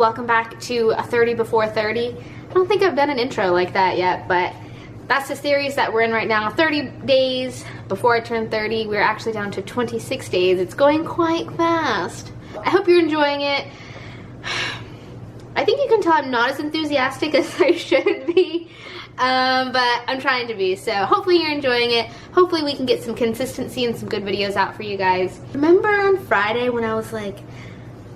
welcome back to a 30 before 30. I don't think I've done an intro like that yet, but that's the series that we're in right now. 30 days before I turn 30. We're actually down to 26 days. It's going quite fast. I hope you're enjoying it. I think you can tell I'm not as enthusiastic as I should be, but I'm trying to be, so hopefully you're enjoying it. Hopefully we can get some consistency and some good videos out for you guys. Remember on Friday when I was like,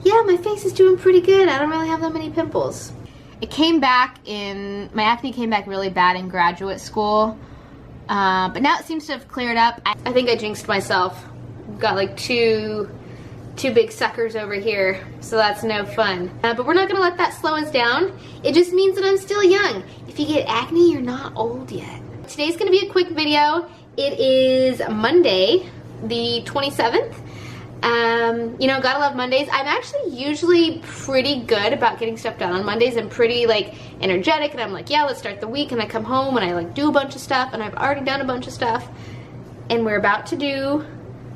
yeah, my face is doing pretty good. I don't really have that many pimples. It came back my acne came back really bad in graduate school, but now it seems to have cleared up. I think I jinxed myself. Got like two big suckers over here, so that's no fun. But we're not gonna let that slow us down. It just means that I'm still young. If you get acne, you're not old yet. Today's gonna be a quick video. It is Monday, the 27th. You know, gotta love Mondays. I'm actually usually pretty good about getting stuff done on Mondays. I'm pretty like energetic, and I'm like, yeah, let's start the week, and I come home and I like do a bunch of stuff, and I've already done a bunch of stuff, and we're about to do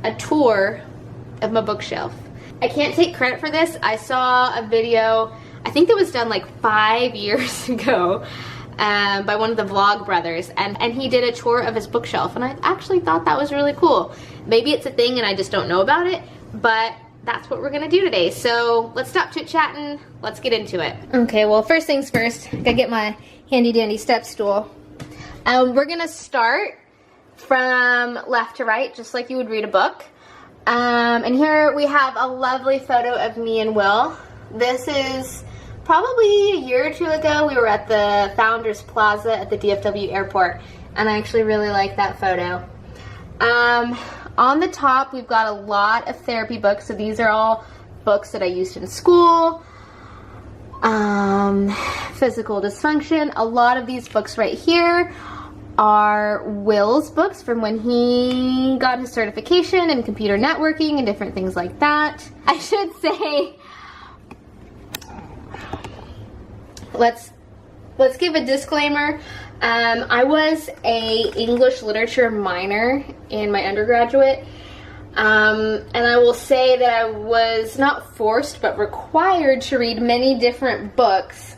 a tour of my bookshelf. I can't take credit for this. I saw a video, I think it was done like 5 years ago, by one of the Vlog brothers, and he did a tour of his bookshelf, and I actually thought that was really cool. Maybe it's a thing and I just don't know about it, but that's what we're gonna do today. So let's stop chit-chatting, let's get into it. Okay, well, first things first, I gotta get my handy dandy step stool. We're gonna start from left to right, just like you would read a book. And here we have a lovely photo of me and Will. This is probably a year or two ago. We were at the Founders Plaza at the DFW airport, and I actually really like that photo. On the top, we've got a lot of therapy books. So these are all books that I used in school. Physical dysfunction. A lot of these books right here are Will's books from when he got his certification in computer networking and different things like that. I should say, let's give a disclaimer. I was a English literature minor in my undergraduate, and I will say that I was not forced but required to read many different books,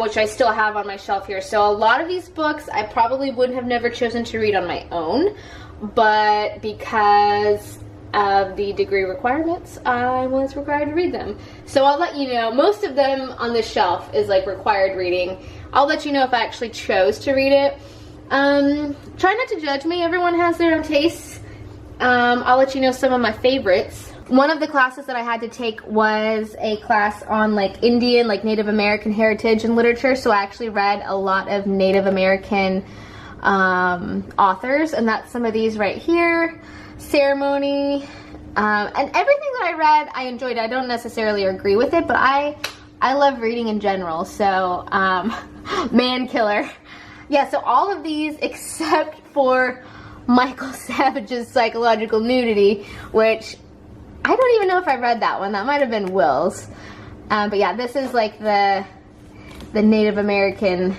which I still have on my shelf here. So a lot of these books I probably would have never chosen to read on my own, but because of the degree requirements, I was required to read them. So I'll let you know, most of them on this shelf is like required reading. I'll let you know if I actually chose to read it. Try not to judge me, everyone has their own tastes. I'll let you know some of my favorites. One of the classes that I had to take was a class on like Indian, like Native American heritage and literature, so I actually read a lot of Native American authors, and that's some of these right here. Ceremony, and everything that I read I enjoyed. I don't necessarily agree with it, but I love reading in general. So Man Killer, yeah, so all of these except for Michael Savage's Psychological Nudity, which I don't even know if I read that one. That might have been Will's, but yeah, this is like the Native American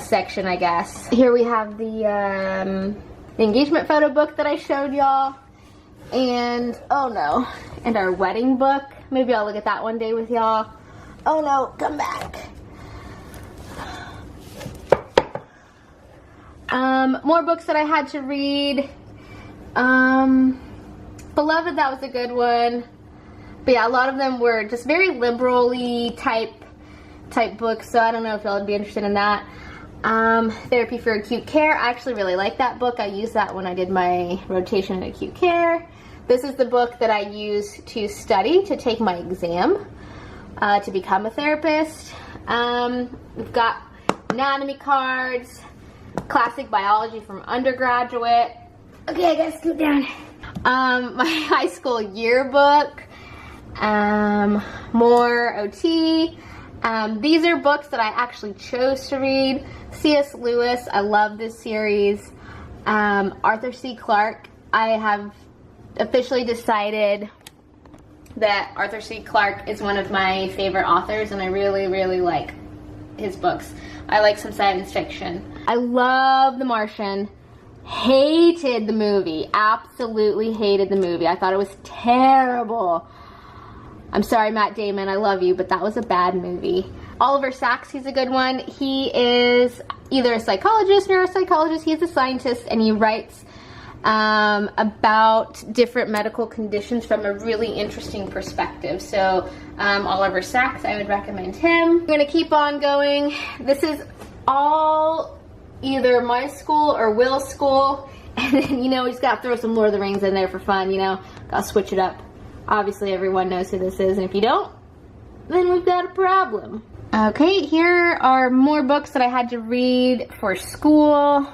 section, I guess. Here we have the engagement photo book that I showed y'all, and oh no, and our wedding book. Maybe I'll look at that one day with y'all. Oh no, come back. More books that I had to read. Beloved, that was a good one. But yeah, a lot of them were just very liberally type books, so I don't know if y'all would be interested in that. Therapy for Acute Care. I actually really like that book. I used that when I did my rotation in acute care. This is the book that I use to study to take my exam to become a therapist. We've got anatomy cards, classic biology from undergraduate. Okay, I gotta scoot down. My high school yearbook, more OT. These are books that I actually chose to read. C.S. Lewis, I love this series. Arthur C. Clarke, I have officially decided that Arthur C. Clarke is one of my favorite authors, and I really, really like his books. I like some science fiction. I love The Martian. Hated the movie. Absolutely hated the movie. I thought it was terrible. I'm sorry, Matt Damon, I love you, but that was a bad movie. Oliver Sacks, he's a good one. He is either a psychologist, neuropsychologist, he's a scientist, and he writes about different medical conditions from a really interesting perspective. So Oliver Sacks, I would recommend him. I'm gonna keep on going. This is all either my school or Will's school. And then, you know, we just gotta throw some Lord of the Rings in there for fun, you know, gotta switch it up. Obviously everyone knows who this is, and if you don't, then we've got a problem. Okay, here are more books that I had to read for school.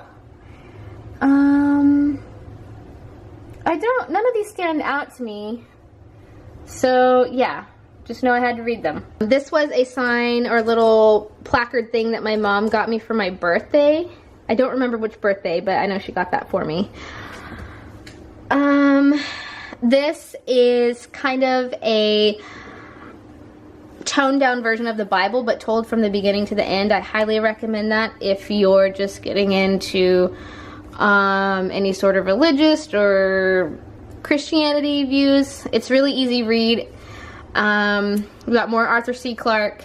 None of these stand out to me. So yeah, just know I had to read them. This was a sign or little placard thing that my mom got me for my birthday. I don't remember which birthday, but I know she got that for me. This is kind of a toned down version of the Bible, but told from the beginning to the end. I highly recommend that if you're just getting into any sort of religious or Christianity views. It's really easy read. We got more Arthur C. Clarke,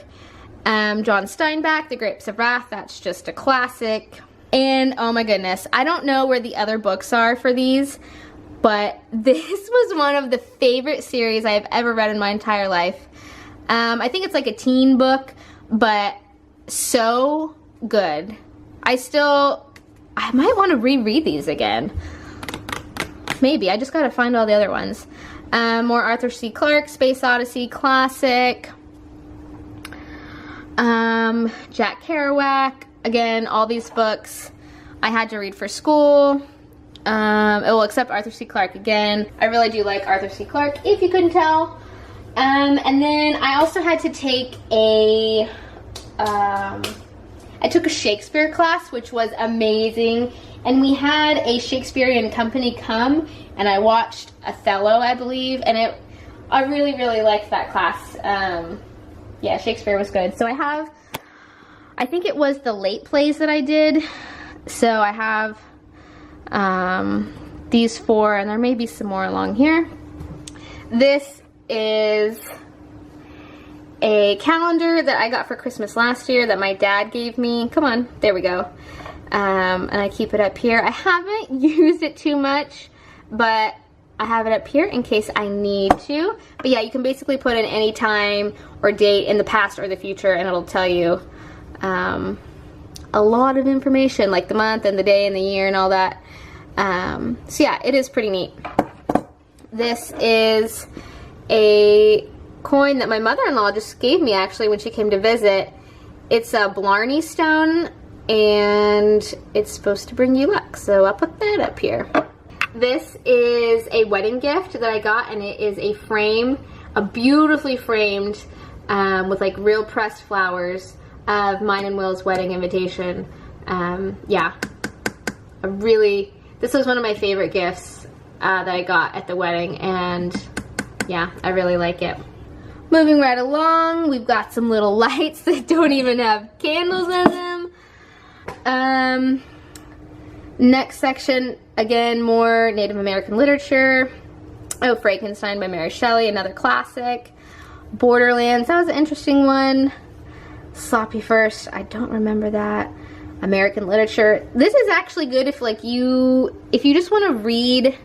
John Steinbeck, The Grapes of Wrath. That's just a classic. And oh my goodness, I don't know where the other books are for these, but this was one of the favorite series I have ever read in my entire life. I think it's like a teen book, but so good. I might want to reread these again. Maybe, I just gotta find all the other ones. More Arthur C. Clarke, Space Odyssey, classic. Jack Kerouac, again, all these books I had to read for school. Well, except Arthur C. Clarke again. I really do like Arthur C. Clarke, if you couldn't tell. And then I also had to take I took a Shakespeare class, which was amazing. And we had a Shakespearean company come, and I watched Othello, I believe, and I really, really liked that class. Yeah, Shakespeare was good. So I think it was the late plays that I did. So I have these 4, and there may be some more along here. This is a calendar that I got for Christmas last year that my dad gave me. Come on, there we go. And I keep it up here. I haven't used it too much, but I have it up here in case I need to. But yeah, you can basically put in any time or date in the past or the future, and it'll tell you a lot of information, like the month and the day and the year and all that. So yeah, it is pretty neat. This is a coin that my mother-in-law just gave me actually when she came to visit. It's a Blarney stone, and it's supposed to bring you luck, so I'll put that up here. This is a wedding gift that I got, and it is a frame, a beautifully framed, with like real pressed flowers of mine and Will's wedding invitation. Yeah, this was one of my favorite gifts that I got at the wedding, and yeah, I really like it. Moving right along, we've got some little lights that don't even have candles in them. Next section, again, more Native American literature. Oh, Frankenstein by Mary Shelley, another classic. Borderlands, that was an interesting one. Sloppy First, I don't remember that. American literature. This is actually good if you just want to read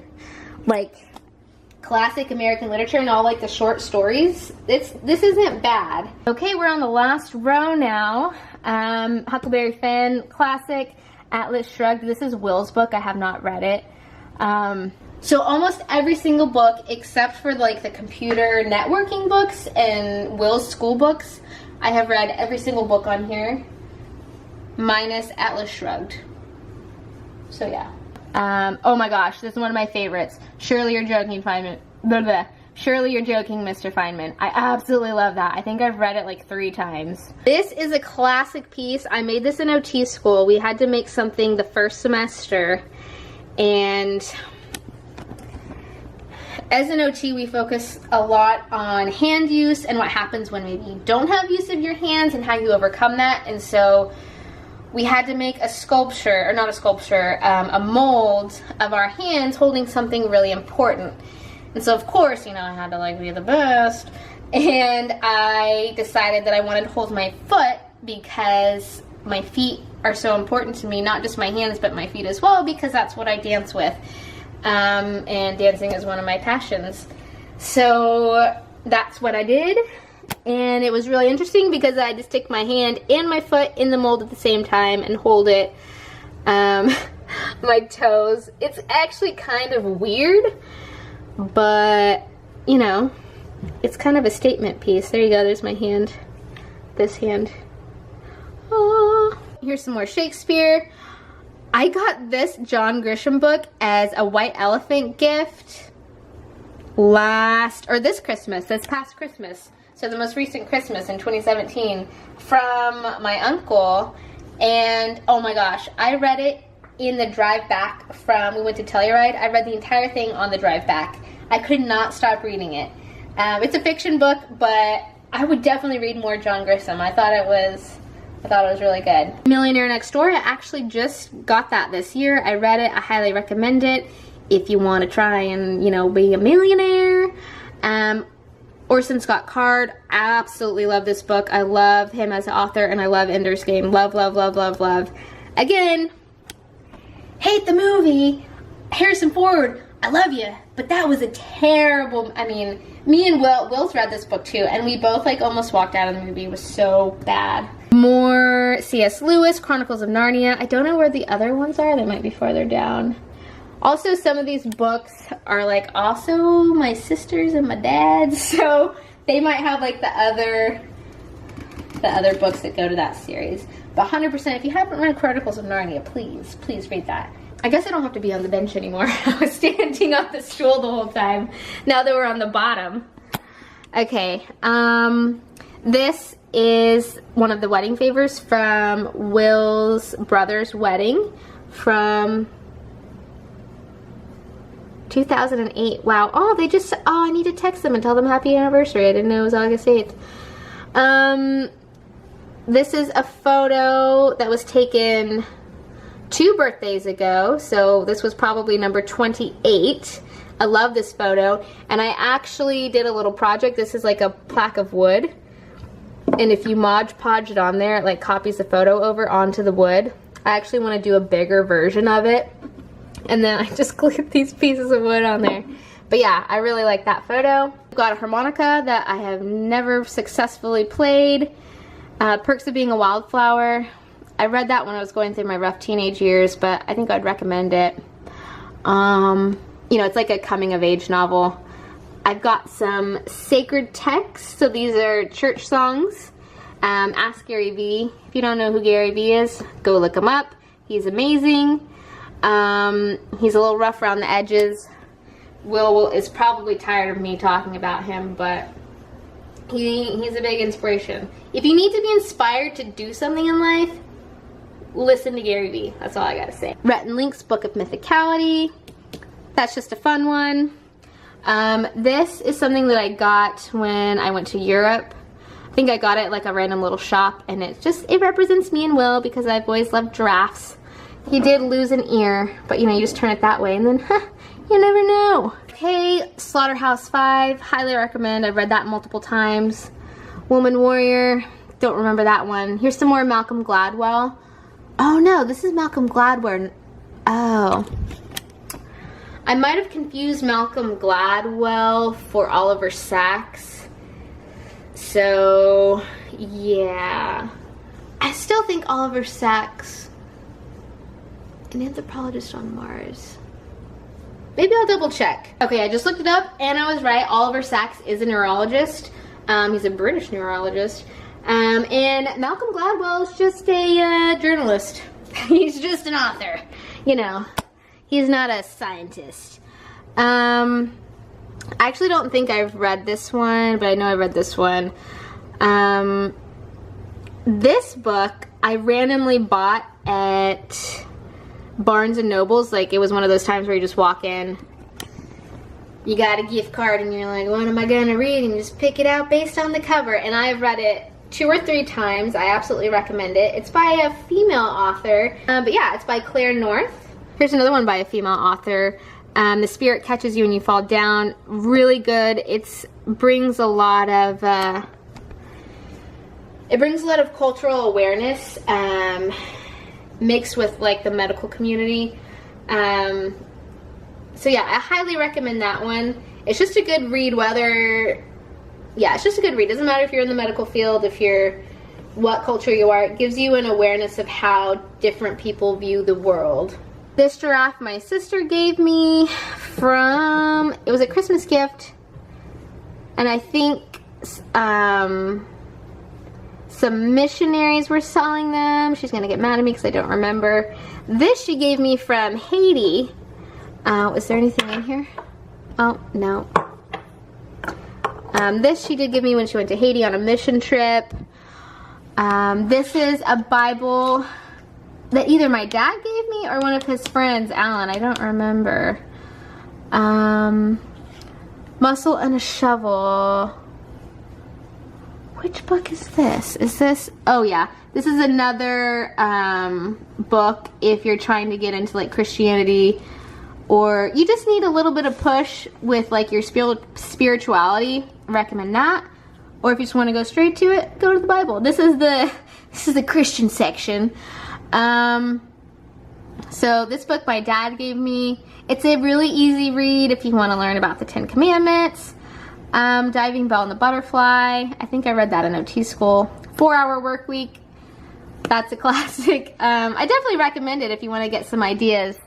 like classic American literature and all like the short stories. This isn't bad. Okay, we're on the last row now. Huckleberry Finn, classic. Atlas Shrugged. This is Will's book. I have not read it. So almost every single book except for like the computer networking books and Will's school books, I have read every single book on here, minus Atlas Shrugged. So yeah. Oh my gosh, this is one of my favorites. Surely You're Joking, Feynman. Blah, blah. Surely You're Joking, Mr. Feynman. I absolutely love that. I think I've read it like 3 times. This is a classic piece. I made this in OT school. We had to make something the first semester, and as an OT, we focus a lot on hand use and what happens when maybe you don't have use of your hands and how you overcome that. And so we had to make a sculpture, or not a sculpture, a mold of our hands holding something really important. And so of course, you know, I had to like be the best. and I decided that I wanted to hold my foot because my feet are so important to me, not just my hands, but my feet as well, because that's what I dance with. And dancing is one of my passions. So that's what I did. And it was really interesting because I had to stick my hand and my foot in the mold at the same time and hold it. My toes. It's actually kind of weird, but you know, it's kind of a statement piece. There you go, there's my hand. This hand. Oh, here's some more Shakespeare. I got this John Grisham book as a white elephant gift this past Christmas. So the most recent Christmas in 2017 from my uncle. And oh my gosh, I read it in the drive back we went to Telluride. I read the entire thing on the drive back. I could not stop reading it. It's a fiction book, but I would definitely read more John Grisham. I thought it was really good. Millionaire Next Door, I actually just got that this year. I read it, I highly recommend it if you want to try and, you know, be a millionaire. Orson Scott Card, I absolutely love this book. I love him as an author, and I love Ender's Game. Love, love, love, love, love. Again, hate the movie. Harrison Ford, I love you, but that was a terrible, I mean, me and Will's read this book too, and we both like almost walked out of the movie. It was so bad. More C.S. Lewis, Chronicles of Narnia. I don't know where the other ones are. They might be farther down. Also, some of these books are like also my sister's and my dad's, so they might have like the other books that go to that series. But 100%, if you haven't read Chronicles of Narnia, please read that. I guess I don't have to be on the bench anymore. I was standing on the stool the whole time. Now that we're on the bottom. Okay, this is one of the wedding favors from Will's brother's wedding from 2008. Wow. Oh, I need to text them and tell them happy anniversary. I didn't know it was August 8th. This is a photo that was taken 2 birthdays ago. So this was probably number 28. I love this photo. And I actually did a little project. This is like a plaque of wood. And if you Mod Podge it on there, it like copies the photo over onto the wood. I actually want to do a bigger version of it. And then I just glued these pieces of wood on there. But yeah, I really like that photo. I've got a harmonica that I have never successfully played. Perks of Being a Wildflower. I read that when I was going through my rough teenage years, but I think I'd recommend it. You know, it's like a coming of age novel. I've got some sacred texts. So these are church songs. Ask Gary Vee. If you don't know who Gary Vee is, go look him up. He's amazing. He's a little rough around the edges. Will is probably tired of me talking about him, but he's a big inspiration. If you need to be inspired to do something in life, listen to Gary Vee. That's all I gotta say. Rhett and Link's Book of Mythicality. That's just a fun one. This is something that I got when I went to Europe. I think I got it at like a random little shop, and it represents me and Will because I've always loved giraffes. He did lose an ear, but you know, you just turn it that way and then, you never know. Okay, Slaughterhouse-Five, highly recommend. I've read that multiple times. Woman Warrior, don't remember that one. Here's some more Malcolm Gladwell. Oh no, this is Malcolm Gladwell. Oh. I might have confused Malcolm Gladwell for Oliver Sacks. So, yeah. I still think Oliver Sacks, an anthropologist on Mars. Maybe I'll double check. Okay, I just looked it up and I was right. Oliver Sacks is a neurologist. He's a British neurologist. And Malcolm Gladwell is just a journalist. He's just an author. You know, he's not a scientist. I actually don't think I've read this one, but I know I read this one. This book I randomly bought at Barnes and Nobles. Like, it was one of those times where you just walk in, you got a gift card, and you're like, what am I gonna read? And you just pick it out based on the cover. And I've read it 2 or 3 times. I absolutely recommend it. It's by a female author, but yeah, it's by Claire North. Here's another one by a female author. The spirit catches you when you fall down. Really good. It brings a lot of cultural awareness mixed with like the medical community. So yeah, I highly recommend that one. It's just a good read, it's just a good read. Doesn't matter if you're in the medical field, what culture you are. It gives you an awareness of how different people view the world. This giraffe my sister gave me it was a Christmas gift, and I think some missionaries were selling them. She's gonna get mad at me because I don't remember. This she gave me from Haiti. Is there anything in here? Oh, no. This she did give me when she went to Haiti on a mission trip. This is a Bible that either my dad gave me or one of his friends, Alan. I don't remember. Muscle and a Shovel. Which book is this? Is this? Oh yeah. This is another book if you're trying to get into like Christianity, or you just need a little bit of push with like your spirituality. I recommend that. Or if you just want to go straight to it, go to the Bible. This is the Christian section. So this book my dad gave me. It's a really easy read if you want to learn about the 10 Commandments. Diving Bell and the Butterfly. I think I read that in OT school. 4-Hour Work Week. That's a classic. I definitely recommend it if you want to get some ideas.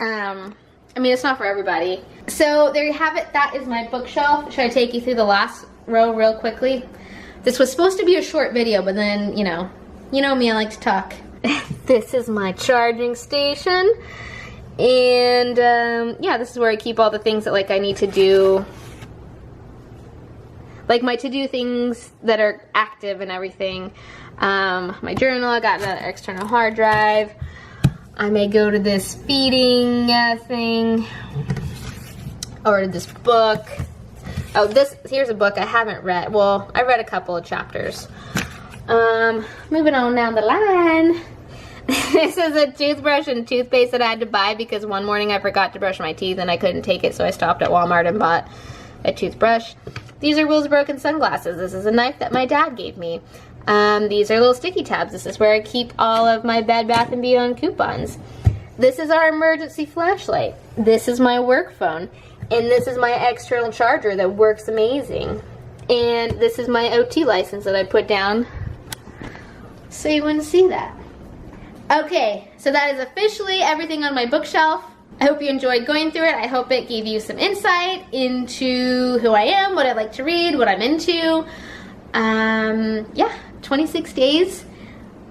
I mean, it's not for everybody. So there you have it. That is my bookshelf. Should I take you through the last row real quickly? This was supposed to be a short video, but then, you know me, I like to talk. This is my charging station. And, yeah, this is where I keep all the things that, like, I need to do. Like, my to-do things that are active and everything. My journal, I got another external hard drive. I may go to this feeding thing. Or this book. Oh, here's a book I haven't read. Well, I read a couple of chapters. Moving on down the line. This is a toothbrush and toothpaste that I had to buy because one morning I forgot to brush my teeth and I couldn't take it, so I stopped at Walmart and bought a toothbrush. These are Will's Broken sunglasses. This is a knife that my dad gave me. These are little sticky tabs. This is where I keep all of my Bed Bath & Beyond coupons. This is our emergency flashlight. This is my work phone. And this is my external charger that works amazing. And this is my OT license that I put down so you wouldn't see that. Okay, so that is officially everything on my bookshelf. I hope you enjoyed going through it. I hope it gave you some insight into who I am, what I like to read, what I'm into. Yeah, 26 days.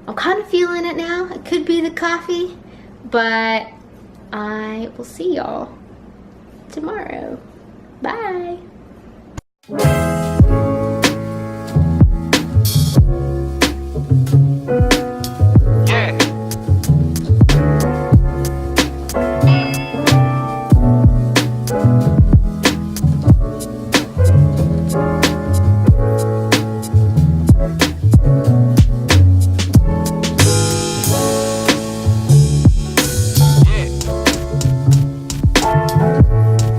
I'm kind of feeling it now. It could be the coffee, but I will see y'all tomorrow. Bye.